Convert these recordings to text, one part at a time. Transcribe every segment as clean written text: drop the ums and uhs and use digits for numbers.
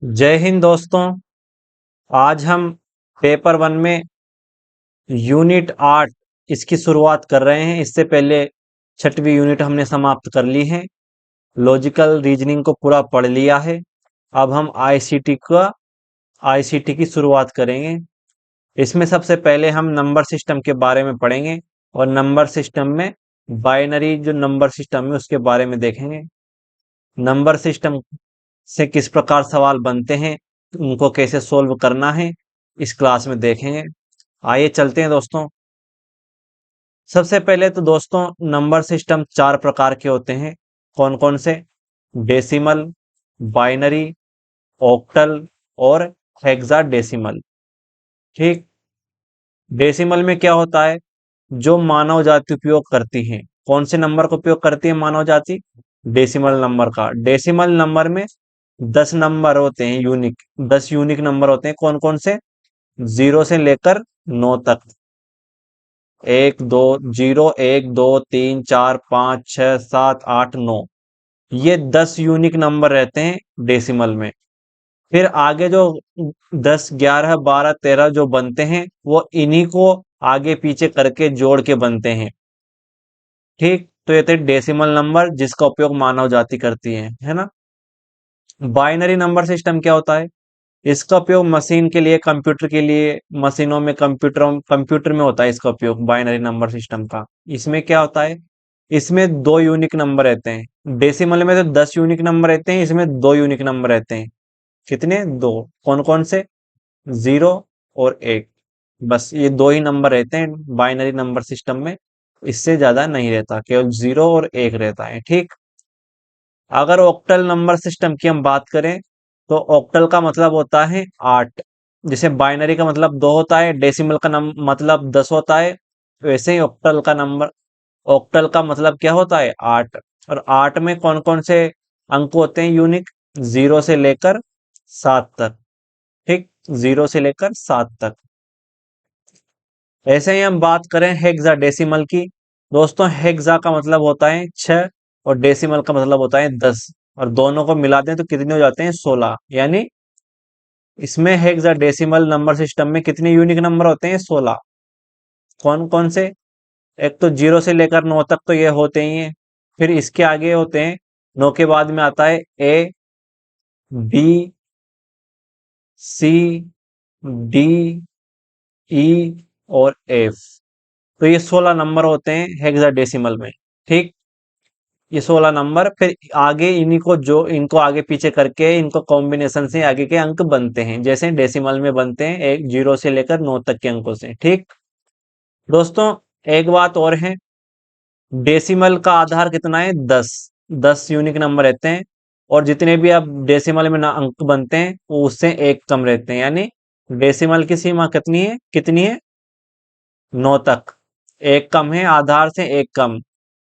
जय हिंद दोस्तों। आज हम पेपर वन में यूनिट 8 इसकी शुरुआत कर रहे हैं। इससे पहले छठवीं यूनिट हमने समाप्त कर ली है। लॉजिकल रीजनिंग को पूरा पढ़ लिया है। अब हम आईसीटी की शुरुआत करेंगे। इसमें सबसे पहले हम नंबर सिस्टम के बारे में पढ़ेंगे और नंबर सिस्टम में बाइनरी जो नंबर सिस्टम है उसके बारे में देखेंगे। नंबर सिस्टम से किस प्रकार सवाल बनते हैं, उनको कैसे सोल्व करना है, इस क्लास में देखेंगे। आइए चलते हैं दोस्तों। सबसे पहले तो दोस्तों नंबर सिस्टम चार प्रकार के होते हैं। कौन कौन से? डेसिमल, बाइनरी, ऑक्टल और हेक्साडेसिमल। ठीक। डेसिमल में क्या होता है? जो मानव जाति उपयोग करती है। कौन से नंबर का उपयोग करती है मानव जाति? डेसिमल नंबर का। डेसिमल नंबर में 10 नंबर होते हैं, यूनिक 10 यूनिक नंबर होते हैं। कौन कौन से? 0 से लेकर 9 तक। 1 2 0 1 2 3 4 5 6 7 8 9, ये 10 यूनिक नंबर रहते हैं डेसिमल में। फिर आगे जो 10 11 12 13 जो बनते हैं वो इन्हीं को आगे पीछे करके जोड़ के बनते हैं। ठीक। तो ये थे डेसिमल नंबर जिसका उपयोग मानव जाति करती है ना। बाइनरी नंबर सिस्टम क्या होता है? इसका उपयोग मशीन के लिए, कंप्यूटर के लिए, मशीनों में, कंप्यूटर में होता है इसका उपयोग बाइनरी नंबर सिस्टम का। इसमें क्या होता है? इसमें दो यूनिक नंबर रहते हैं। डेसिमल में तो 10 यूनिक नंबर रहते हैं, इसमें दो यूनिक नंबर रहते हैं। कितने? दो। कौन कौन से? 0 और 1। बस ये दो ही नंबर रहते हैं बाइनरी नंबर सिस्टम में। इससे ज्यादा नहीं रहता, केवल 0 और 1 रहता है। ठीक। अगर ऑक्टल नंबर सिस्टम की हम बात करें तो ऑक्टल का मतलब होता है 8। जैसे बाइनरी का मतलब 2 होता है, डेसिमल का मतलब 10 होता है, वैसे ही ऑक्टल का मतलब क्या होता है? 8। और 8 में कौन कौन से अंक होते हैं यूनिक? 0 से लेकर 7 तक। ठीक। 0 से लेकर 7 तक। ऐसे ही हम बात करें हेक्सा डेसिमल की। दोस्तों हेक्सा का मतलब होता है 6 और डेसिमल का मतलब होता है 10, और दोनों को मिला दें तो कितने हो जाते हैं? 16। यानी इसमें हेक्सा डेसिमल नंबर सिस्टम में कितने यूनिक नंबर होते हैं? 16। कौन कौन से? एक तो 0 से लेकर 9 तक तो ये होते ही हैं। फिर इसके आगे होते हैं, 9 के बाद में आता है ए, बी, सी, डी, ई और एफ। तो ये 16 नंबर होते हैं हेक्साडेसिमल में। ठीक। ये 16 नंबर, फिर आगे इन्हीं को, जो इनको आगे पीछे करके इनको कॉम्बिनेशन से आगे के अंक बनते हैं, जैसे डेसिमल में बनते हैं, एक 0 से लेकर 9 तक के अंकों से। ठीक। दोस्तों एक बात और है, डेसिमल का आधार कितना है? 10। 10 यूनिक नंबर रहते हैं, और जितने भी अब डेसिमल में ना अंक बनते हैं वो उससे एक कम रहते हैं। यानी डेसिमल की सीमा कितनी है? 9 तक। एक कम है, आधार से एक कम।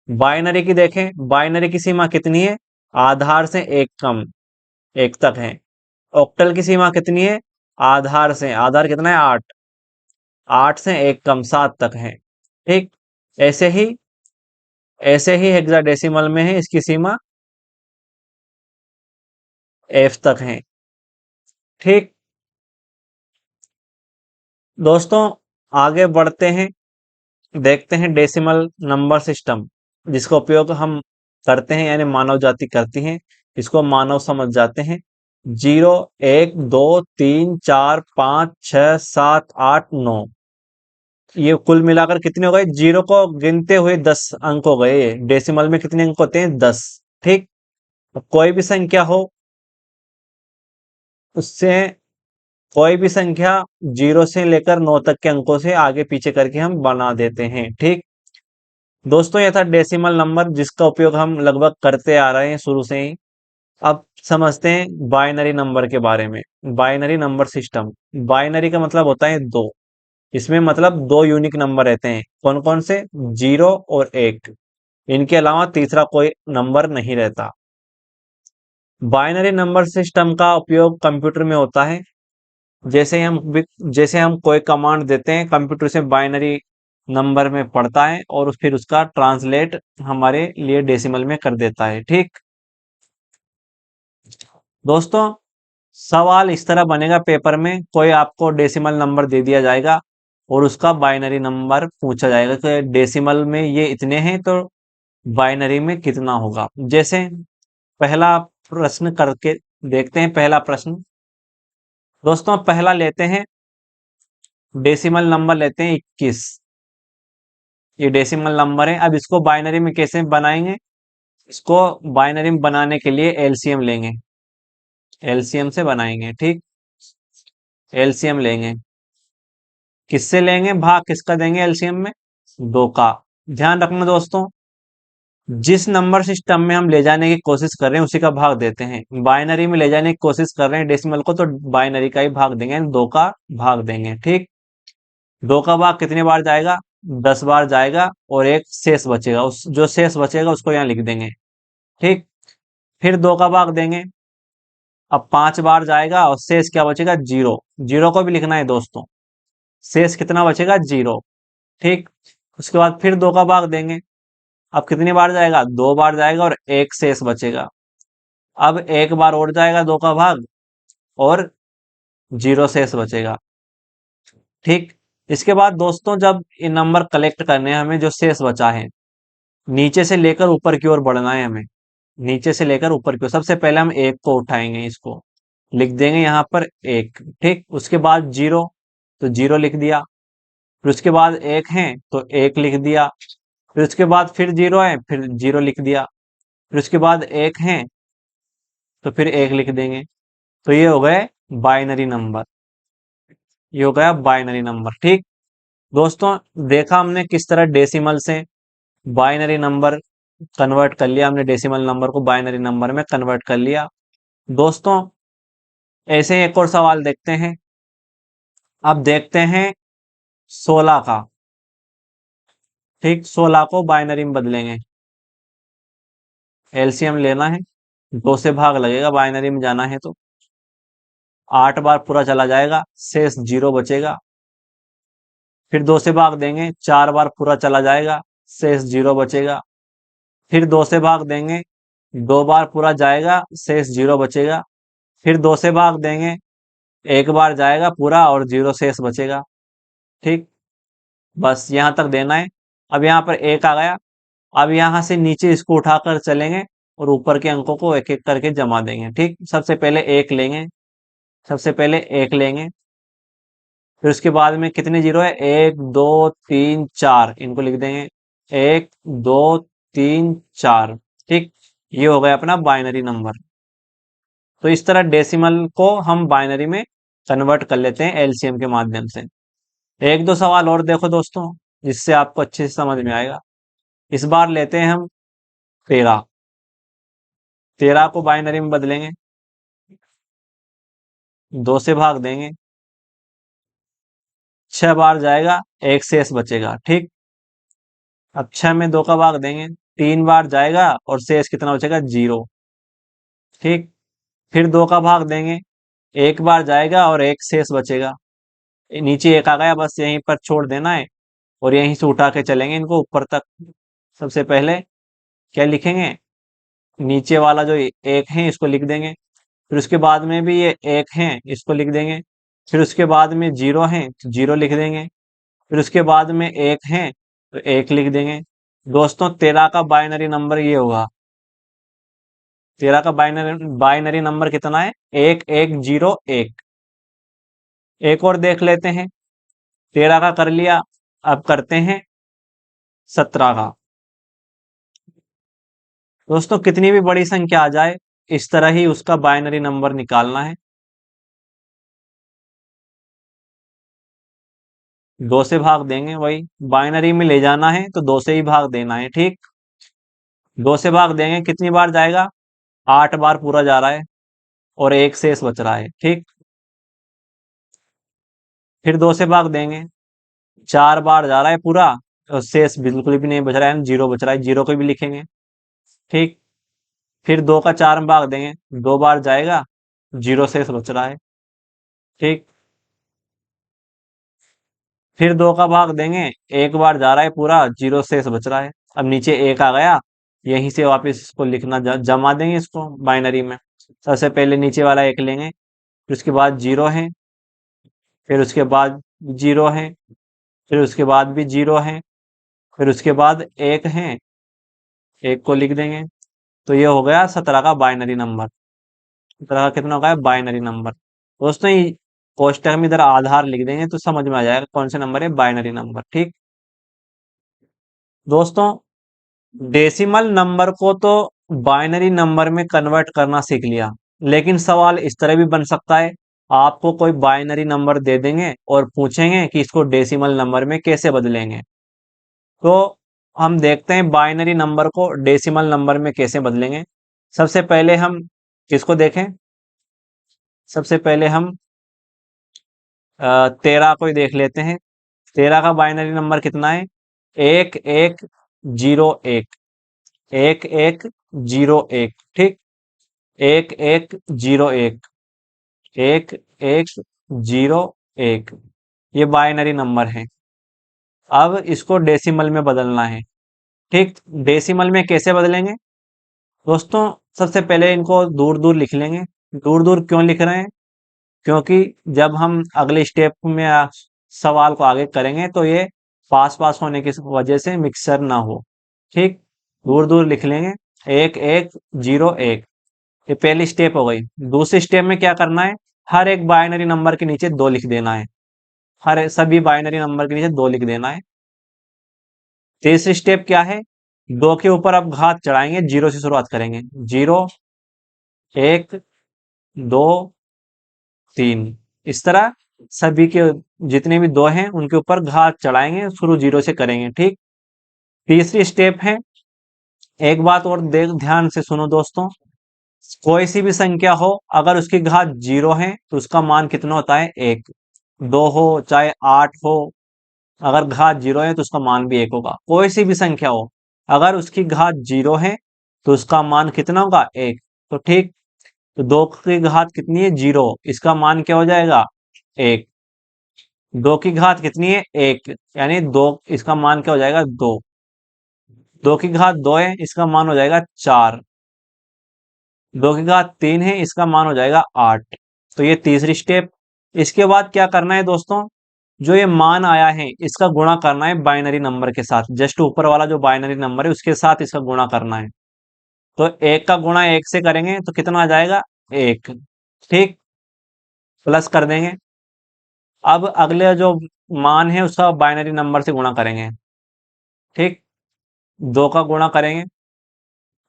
बाइनरी की देखें, बाइनरी की सीमा कितनी है? आधार से एक कम, एक तक है। ऑक्टल की सीमा कितनी है? आधार से, आधार कितना है? 8। 8 से एक कम, 7 तक है। ठीक। ऐसे ही ऐसे ही हेक्साडेसिमल में है, इसकी सीमा एफ तक है। ठीक। दोस्तों आगे बढ़ते हैं, देखते हैं डेसिमल नंबर सिस्टम जिसका उपयोग हम करते हैं, यानी मानव जाति करती है। इसको मानव समझ जाते हैं। 0 1 2 3 4 5 6 7 8 9, ये कुल मिलाकर कितने हो गए? 0 को गिनते हुए 10 अंक हो गए। डेसिमल में कितने अंक होते हैं? 10। ठीक। तो कोई भी संख्या हो, उससे कोई भी संख्या 0 से लेकर 9 तक के अंकों से आगे पीछे करके हम बना देते हैं। ठीक। दोस्तों ये था डेसिमल नंबर जिसका उपयोग हम लगभग करते आ रहे हैं शुरू से ही। अब समझते हैं बाइनरी नंबर के बारे में। बाइनरी नंबर सिस्टम, बाइनरी का मतलब होता है दो। इसमें मतलब दो यूनिक नंबर रहते हैं। कौन कौन से? 0 और 1। इनके अलावा तीसरा कोई नंबर नहीं रहता। बाइनरी नंबर सिस्टम का उपयोग कंप्यूटर में होता है। जैसे हम कोई कमांड देते हैं, कंप्यूटर से बाइनरी नंबर में पढ़ता है और फिर उसका ट्रांसलेट हमारे लिए डेसिमल में कर देता है। ठीक। दोस्तों सवाल इस तरह बनेगा पेपर में, कोई आपको डेसिमल नंबर दे दिया जाएगा और उसका बाइनरी नंबर पूछा जाएगा कि डेसिमल में ये इतने हैं तो बाइनरी में कितना होगा। जैसे पहला प्रश्न करके देखते हैं। पहला प्रश्न दोस्तों, पहला लेते हैं, डेसिमल नंबर लेते हैं 21। ये डेसिमल नंबर है। अब इसको बाइनरी में कैसे बनाएंगे? इसको बाइनरी में बनाने के लिए एलसीएम लेंगे, एलसीएम से बनाएंगे। ठीक, एलसीएम लेंगे। किससे लेंगे? भाग किसका देंगे एलसीएम में? 2 का। ध्यान रखना दोस्तों, जिस नंबर सिस्टम में हम ले जाने की कोशिश कर रहे हैं उसी का भाग देते हैं। बाइनरी में ले जाने की कोशिश कर रहे हैं डेसिमल को, तो बाइनरी का ही भाग देंगे, 2 का भाग देंगे। ठीक, 2 का भाग कितनी बार जाएगा? 10 बार जाएगा और एक शेष बचेगा, उस जो शेष बचेगा उसको यहाँ लिख देंगे। ठीक, फिर 2 का भाग देंगे, अब 5 बार जाएगा और शेष क्या बचेगा? 0। 0 को भी लिखना है दोस्तों, शेष कितना बचेगा? 0। ठीक, उसके बाद फिर 2 का भाग देंगे, अब कितनी बार जाएगा? 2 बार जाएगा और एक शेष बचेगा। अब एक बार और जाएगा 2 का भाग और 0 शेष बचेगा। ठीक, इसके बाद दोस्तों जब ये नंबर कलेक्ट करने हैं हमें, जो शेष बचा है नीचे से लेकर ऊपर की ओर बढ़ना है हमें, नीचे से लेकर ऊपर की ओर। सबसे पहले हम 1 को उठाएंगे, इसको लिख देंगे यहाँ पर 1। ठीक, उसके बाद 0, तो 0 लिख दिया। फिर उसके बाद 1 है तो 1 लिख दिया। फिर उसके बाद फिर 0 है, फिर 0 लिख दिया। फिर उसके बाद 1 है तो फिर 1 लिख देंगे। तो ये हो गए बाइनरी नंबर, ये हो गया बाइनरी नंबर। ठीक दोस्तों, देखा हमने किस तरह डेसिमल से बाइनरी नंबर कन्वर्ट कर लिया, हमने डेसिमल नंबर को बाइनरी नंबर में कन्वर्ट कर लिया। दोस्तों ऐसे ही एक और सवाल देखते हैं। अब देखते हैं 16 का। ठीक, 16 को बाइनरी में बदलेंगे, एलसीएम लेना है, 2 से भाग लगेगा बाइनरी में जाना है तो। 8 बार पूरा चला जाएगा, शेष 0 बचेगा। फिर 2 से भाग देंगे, 4 बार पूरा चला जाएगा, शेष 0 बचेगा। फिर 2 से भाग देंगे, 2 बार पूरा जाएगा, शेष 0 बचेगा। फिर 2 से भाग देंगे, 1 बार जाएगा पूरा और 0 शेष बचेगा। ठीक, बस यहाँ तक देना है। अब यहाँ पर 1 आ गया, अब यहाँ से नीचे इसको उठाकर चलेंगे और ऊपर के अंकों को एक एक करके जमा देंगे। ठीक, सबसे पहले 1 लेंगे, सबसे पहले 1 लेंगे। फिर उसके बाद में कितने 0 है? 1 2 3 4, इनको लिख देंगे 1 2 3 4। ठीक, ये हो गया अपना बाइनरी नंबर। तो इस तरह डेसिमल को हम बाइनरी में कन्वर्ट कर लेते हैं एलसीएम के माध्यम से। एक दो सवाल और देखो दोस्तों, जिससे आपको अच्छे से समझ में आएगा। इस बार लेते हैं हम 13। 13 को बाइनरी में बदलेंगे, 2 से भाग देंगे, 6 बार जाएगा, एक शेष बचेगा। ठीक, अब 6 में 2 का भाग देंगे, 3 बार जाएगा और शेष कितना बचेगा? 0। ठीक, फिर 2 का भाग देंगे, 1 बार जाएगा और एक शेष बचेगा। नीचे 1 आ गया, बस यहीं पर छोड़ देना है और यहीं से उठा के चलेंगे इनको ऊपर तक। सबसे पहले क्या लिखेंगे? नीचे वाला जो 1 है इसको लिख देंगे। फिर उसके बाद में भी ये 1 है, इसको लिख देंगे। फिर उसके बाद में 0 है तो 0 लिख देंगे। फिर उसके बाद में 1 है तो 1 लिख देंगे। दोस्तों 13 का बाइनरी नंबर ये होगा। 13 का बाइनरी नंबर कितना है? 1101। एक और देख लेते हैं। 13 का कर लिया, अब करते हैं 17 का। दोस्तों कितनी भी बड़ी संख्या आ जाए, इस तरह ही उसका बाइनरी नंबर निकालना है। 2 से भाग देंगे, वही बाइनरी में ले जाना है तो 2 से ही भाग देना है। ठीक, 2 से भाग देंगे, कितनी बार जाएगा? 8 बार पूरा जा रहा है और एक शेष बच रहा है। ठीक, फिर 2 से भाग देंगे, 4 बार जा रहा है पूरा और शेष बिल्कुल भी नहीं बच रहा है, 0 बच रहा है, 0 को भी लिखेंगे। ठीक, फिर 2 का 4 में भाग देंगे, 2 बार जाएगा, 0 शेष बच रहा है। ठीक, फिर 2 का भाग देंगे, 1 बार जा रहा है पूरा, 0 शेष बच रहा है। अब नीचे 1 आ गया, यहीं से वापस इसको लिखना, जमा देंगे इसको बाइनरी में। सबसे पहले नीचे वाला 1 लेंगे, फिर उसके बाद जीरो है, फिर उसके बाद जीरो है, फिर उसके बाद भी जीरो है, फिर उसके बाद एक है, एक को लिख देंगे। तो ये हो गया 17 का बाइनरी नंबर। 17 का कितना हो गया बाइनरी नंबर। दोस्तों ये कोष्टक में इधर आधार लिख देंगे तो समझ में आ जाएगा कौन से नंबर है बाइनरी नंबर। ठीक दोस्तों, डेसिमल नंबर को तो बाइनरी नंबर में कन्वर्ट करना सीख लिया, लेकिन सवाल इस तरह भी बन सकता है, आपको कोई बाइनरी नंबर दे देंगे और पूछेंगे कि इसको डेसिमल नंबर में कैसे बदलेंगे। तो हम देखते हैं बाइनरी नंबर को डेसिमल नंबर में कैसे बदलेंगे। सबसे पहले हम किसको देखें, सबसे पहले हम 13 को ही देख लेते हैं। 13 का बाइनरी नंबर कितना है, 1101, 1101। ठीक, 1101, 1101। ये बाइनरी नंबर है। अब इसको डेसिमल में बदलना है। ठीक, डेसिमल में कैसे बदलेंगे दोस्तों, सबसे पहले इनको दूर दूर लिख लेंगे। दूर दूर क्यों लिख रहे हैं, क्योंकि जब हम अगले स्टेप में सवाल को आगे करेंगे तो ये पास पास होने की वजह से मिक्सर ना हो। ठीक, दूर दूर लिख लेंगे। 1101, ये पहली स्टेप हो गई। दूसरी स्टेप में क्या करना है, हर एक बाइनरी नंबर के नीचे 2 लिख देना है। सभी बाइनरी नंबर के नीचे 2 लिख देना है। तीसरी स्टेप क्या है, 2 के ऊपर अब घात चढ़ाएंगे, 0 से शुरुआत करेंगे। 0, 1, 2, 3, इस तरह सभी के जितने भी 2 हैं उनके ऊपर घात चढ़ाएंगे, शुरू 0 से करेंगे। ठीक, तीसरी स्टेप है, एक बात और ध्यान से सुनो दोस्तों, कोई सी भी संख्या हो अगर उसकी घात 0 है तो उसका मान कितना होता है 1। 2 हो चाहे 8 हो, अगर घात 0 है तो उसका मान भी 1 होगा। कोई सी भी संख्या हो अगर उसकी घात 0 है तो उसका मान कितना होगा 1। तो ठीक, तो 2 की घात कितनी है 0, इसका मान क्या हो जाएगा 1। 2 की घात कितनी है 1, यानी 2, इसका मान क्या हो जाएगा 2। 2 की घात 2 है, इसका मान हो जाएगा 4। 2 की घात 3 है, इसका मान हो जाएगा 8। तो ये तीसरी स्टेप। इसके बाद क्या करना है दोस्तों, जो ये मान आया है इसका गुणा करना है बाइनरी नंबर के साथ, जस्ट ऊपर वाला जो बाइनरी नंबर है उसके साथ इसका गुणा करना है। तो 1 का गुणा 1 से करेंगे तो कितना आ जाएगा 1। ठीक, प्लस कर देंगे। अब अगले जो मान है उसका बाइनरी नंबर से गुणा करेंगे। ठीक, 2 का गुणा करेंगे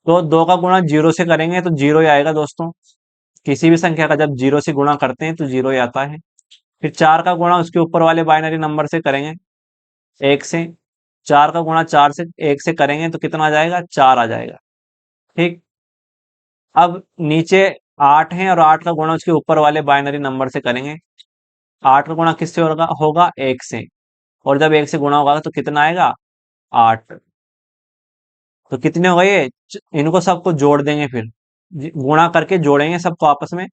तो 2 का गुणा 0 से करेंगे तो 0 ही आएगा दोस्तों। किसी भी संख्या का जब 0 से गुणा करते हैं तो 0 ही आता है। फिर 4 का गुणा उसके ऊपर वाले बाइनरी नंबर से करेंगे 1 से। 4 का गुणा 4 से 1 से करेंगे तो कितना आ जाएगा 4 आ जाएगा। ठीक, अब नीचे 8 है और 8 का गुणा उसके ऊपर वाले बाइनरी नंबर से करेंगे। 8 का गुणा किससे होगा, होगा 1 से, और जब 1 से गुणा होगा तो कितना आएगा 8। तो कितने हो गए ये, इनको सबको जोड़ देंगे, फिर गुणा करके जोड़ेंगे सबको आपस में।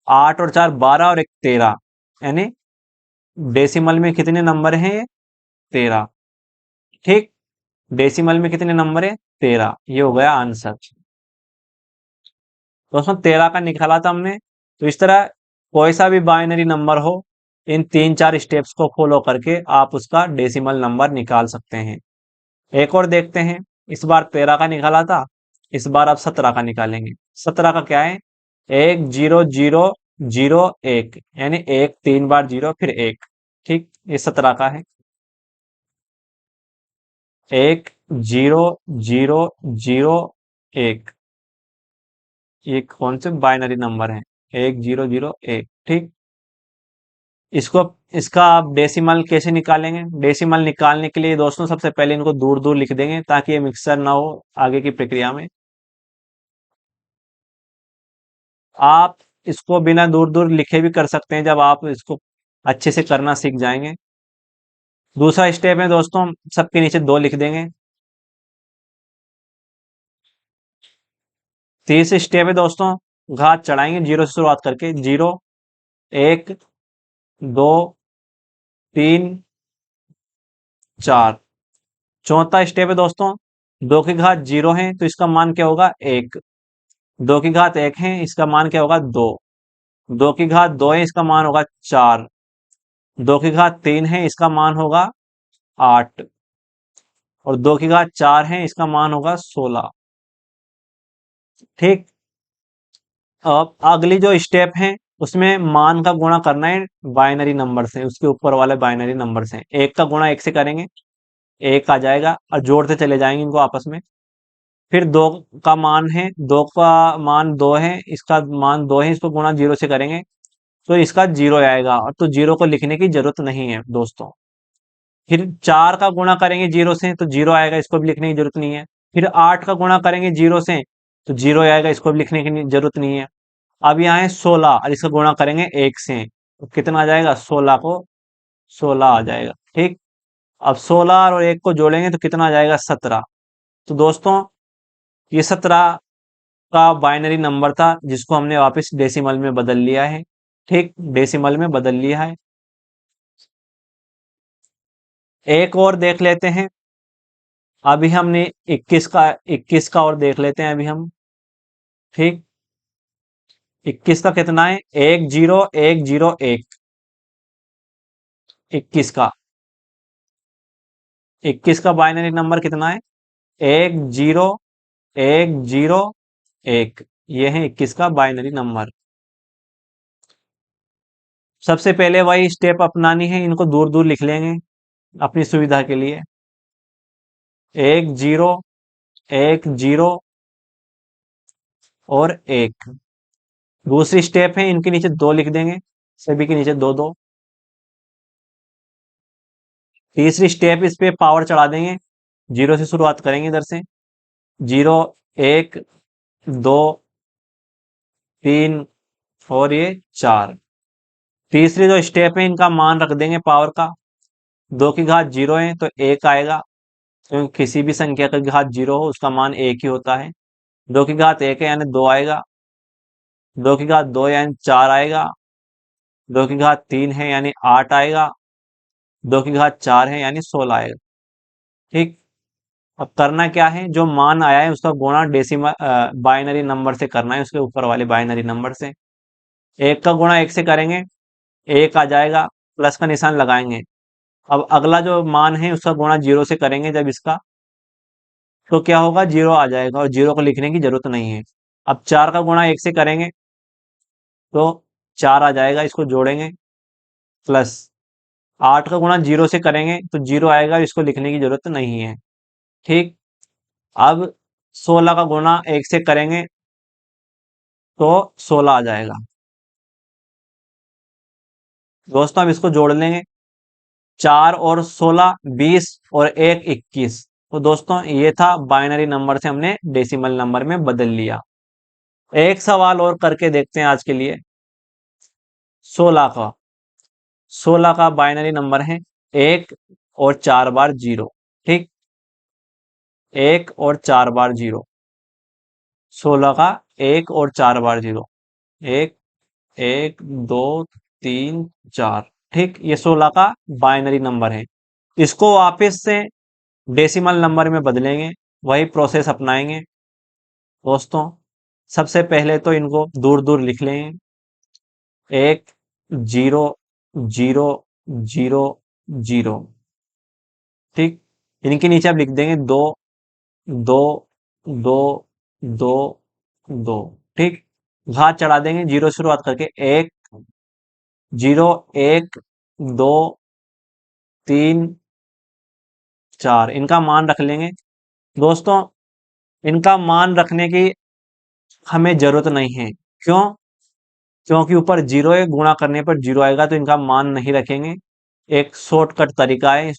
8 और 4 12 और 1 13, यानी डेसिमल में कितने नंबर हैं ये 13। ठीक, डेसिमल में कितने नंबर है 13, ये हो गया आंसर। दोस्तों 13 का निकाला था हमने। तो इस तरह कोई सा भी बाइनरी नंबर हो, इन 3-4 स्टेप्स को फॉलो करके आप उसका डेसिमल नंबर निकाल सकते हैं। एक और देखते हैं, इस बार 13 का निकाला था, इस बार आप 17 का निकालेंगे। 17 का क्या है, 1 0 0 0 1, यानी 1 3 बार 0 फिर 1। ठीक, ये 17 का है। 1 0 0 0 1, ये कौन से बाइनरी नंबर है 1 0 0 1। ठीक, इसको इसका आप डेसिमल कैसे निकालेंगे, डेसिमल निकालने के लिए दोस्तों सबसे पहले इनको दूर दूर लिख देंगे ताकि ये मिक्सर ना हो आगे की प्रक्रिया में। आप इसको बिना दूर दूर लिखे भी कर सकते हैं जब आप इसको अच्छे से करना सीख जाएंगे। दूसरा स्टेप है दोस्तों, सबके नीचे 2 लिख देंगे। तीसरी स्टेप है दोस्तों, घात चढ़ाएंगे 0 से शुरुआत करके। 0, 1, 2, 3, 4। चौथा स्टेप है दोस्तों, 2 की घात 0 है तो इसका मान क्या होगा 1। 2 की घात 1 है, इसका मान क्या होगा 2। दो की घात दो है, इसका मान होगा 4। दो की घात 3 है, इसका मान होगा 8। और दो की घात 4 है, इसका मान होगा 16। ठीक। अब अगली जो स्टेप है उसमें मान का गुणा करना है बाइनरी नंबर से, उसके ऊपर वाले बाइनरी नंबर से। एक का गुणा एक से करेंगे, एक आ जाएगा और जोड़ते चले जाएंगे इनको आपस में। फिर दो का मान है, दो का मान दो है, इसका मान दो है, इसको गुणा जीरो से करेंगे तो इसका जीरो आएगा, और तो जीरो को लिखने की जरूरत नहीं है दोस्तों। फिर चार का गुणा करेंगे जीरो से तो जीरो आएगा, इसको भी लिखने की जरूरत नहीं है। फिर आठ का गुणा करेंगे जीरो से तो जीरो आएगा, इसको भी लिखने की जरूरत नहीं है। अब यहाँ है 16 और इसका गुणा करेंगे एक से तो कितना आ जाएगा, 16 को 16 आ जाएगा। ठीक। अब 16 और एक को जोड़ेंगे तो कितना आ जाएगा, 17। तो दोस्तों ये 17 का बाइनरी नंबर था जिसको हमने वापस डेसिमल में बदल लिया है। ठीक, डेसिमल में बदल लिया है। एक और देख लेते हैं। अभी हमने 21 का और देख लेते हैं अभी हम। ठीक। 21 का कितना है, 10101। 21 का 21 का बाइनरी नंबर कितना है, 10101। ये है 21 का बाइनरी नंबर। सबसे पहले वही स्टेप अपनानी है, इनको दूर दूर लिख लेंगे अपनी सुविधा के लिए। 10101 और 1। दूसरी स्टेप है, इनके नीचे दो लिख देंगे, सभी के नीचे दो दो। तीसरी स्टेप, इस पे पावर चढ़ा देंगे, जीरो से शुरुआत करेंगे इधर से। 0 1 2 3 और ये 4। तीसरी जो स्टेप है, इनका मान रख देंगे पावर का। दो की घात जीरो है तो एक आएगा, क्योंकि किसी भी संख्या की घात जीरो हो उसका मान एक ही होता है। दो की घात एक है यानी दो आएगा। दो की घात दो यानी चार आएगा। दो की घात तीन है यानी 8 आएगा। दो की घात चार है यानी 16 आएगा। ठीक। अब करना क्या है, जो मान आया है उसका गुणा डेसिमल बाइनरी नंबर से करना है, उसके ऊपर वाले बाइनरी नंबर से। एक का गुणा एक से करेंगे, एक आ जाएगा, प्लस का निशान लगाएंगे। अब अगला जो मान है उसका गुणा जीरो से करेंगे जब इसका, तो क्या होगा, जीरो आ जाएगा और जीरो को लिखने की जरूरत नहीं है। अब चार का गुणा एक से करेंगे तो चार आ जाएगा, इसको जोड़ेंगे, प्लस 8 का गुणा जीरो से करेंगे तो जीरो आएगा, इसको लिखने की जरूरत नहीं है। ठीक। अब 16 का गुणा एक से करेंगे तो 16 आ जाएगा। दोस्तों अब इसको जोड़ लेंगे, 4 और 16 20 और एक 21। तो दोस्तों ये था, बाइनरी नंबर से हमने डेसिमल नंबर में बदल लिया। एक सवाल और करके देखते हैं आज के लिए। 16 का 16 का बाइनरी नंबर है 1 और 4 बार 0। ठीक, 1 और 4 बार 0। 16 का 1 और 4 बार 0। एक, एक, दो, तीन, चार। ठीक, ये 16 का बाइनरी नंबर है। इसको वापस से डेसिमल नंबर में बदलेंगे, वही प्रोसेस अपनाएंगे। दोस्तों सबसे पहले तो इनको दूर दूर लिख लेंगे, 1 0 0 0 0। ठीक, इनके नीचे आप लिख देंगे 2 2 2 2 2। ठीक, घात चढ़ा देंगे जीरो से शुरुआत करके, 1 0 1 2 3 4। इनका मान रख लेंगे। दोस्तों इनका मान रखने की हमें जरूरत नहीं है। क्यों? क्योंकि ऊपर जीरो है, गुणा करने पर जीरो आएगा, तो इनका मान नहीं रखेंगे। एक शॉर्टकट तरीका है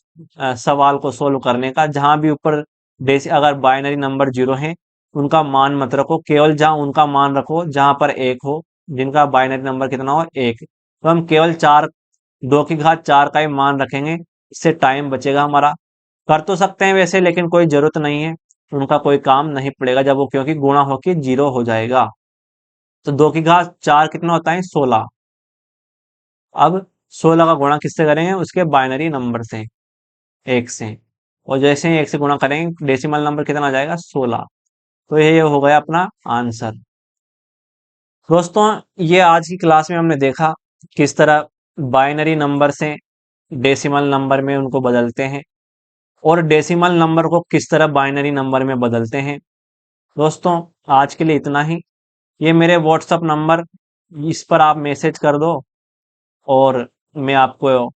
सवाल को सोल्व करने का। जहां भी ऊपर जैसे अगर बाइनरी नंबर जीरो है, उनका मान मत रखो, केवल जहां उनका मान रखो जहां पर एक हो, जिनका बाइनरी नंबर कितना हो, एक। तो हम केवल चार, दो की घात चार का ही मान रखेंगे, इससे टाइम बचेगा हमारा। कर तो सकते हैं वैसे, लेकिन कोई जरूरत नहीं है, उनका कोई काम नहीं पड़ेगा जब वो, क्योंकि गुणा होके जीरो हो जाएगा। तो दो की घात चार कितना होता है, 16। अब 16 का गुणा किससे करेंगे, उसके बाइनरी नंबर से, एक से। और जैसे ही एक से गुणा करेंगे डेसिमल नंबर कितना आ जाएगा, 16। तो ये हो गया अपना आंसर। दोस्तों ये आज की क्लास में हमने देखा किस तरह बाइनरी नंबर से डेसिमल नंबर में उनको बदलते हैं और डेसिमल नंबर को किस तरह बाइनरी नंबर में बदलते हैं। दोस्तों आज के लिए इतना ही। ये मेरे व्हाट्सअप नंबर, इस पर आप मैसेज कर दो और मैं आपको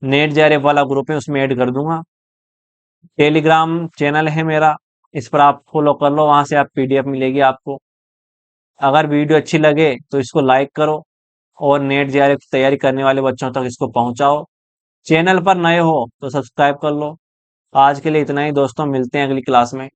नेट जेआरएफ वाला ग्रुप है उसमें ऐड कर दूंगा। टेलीग्राम चैनल है मेरा, इस पर आप फॉलो कर लो, वहां से आप पीडीएफ मिलेगी आपको। अगर वीडियो अच्छी लगे तो इसको लाइक करो और नेट जेआरएफ की तैयारी करने वाले बच्चों तक इसको पहुंचाओ। चैनल पर नए हो तो सब्सक्राइब कर लो। आज के लिए इतना ही दोस्तों, मिलते हैं अगली क्लास में।